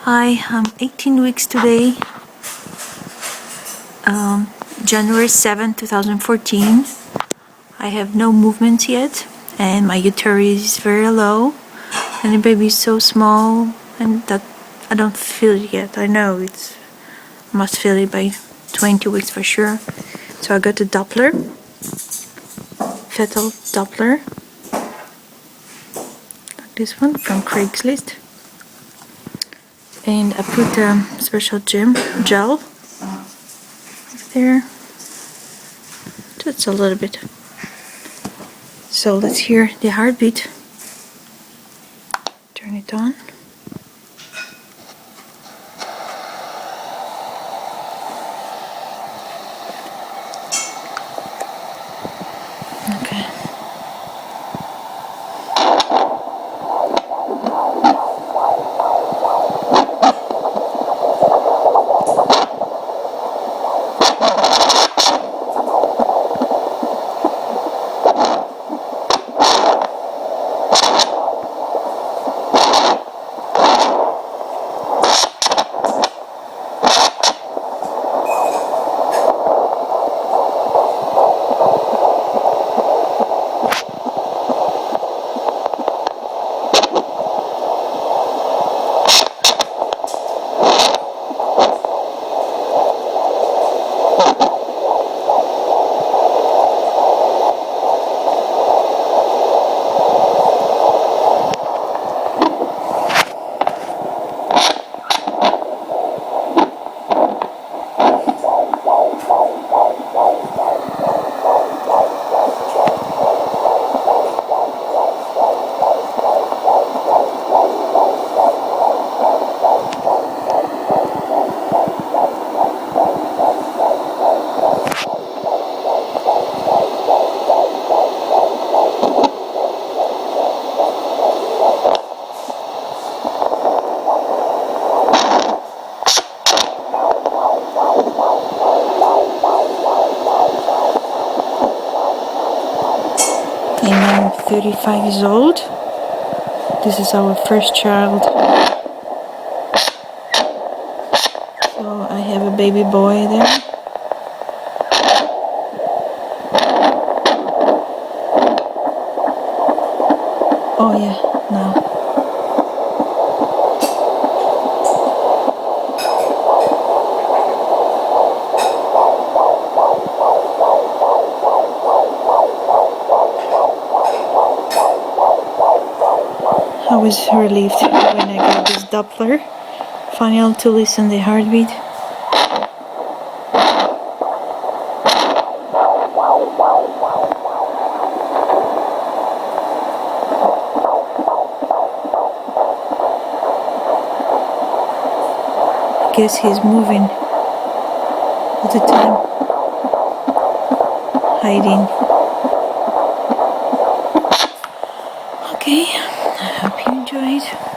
Hi, I'm 18 weeks today, January 7, 2014. I have no movements yet, and my uterus is very low, and the baby is so small, and that I don't feel it yet. I know I must feel it by 20 weeks for sure. So I got a Doppler, Fetal Doppler, like this one from Craigslist. And I put a special gel there, just a little bit. So let's hear the heartbeat. Turn it on. Okay. And I'm 35 years old. This is our first child. So I have a baby boy there. Oh yeah, now. I was relieved when I got this Doppler. Finally to listen the heartbeat. I guess he's moving all the time, hiding. Okay, I hope you enjoyed.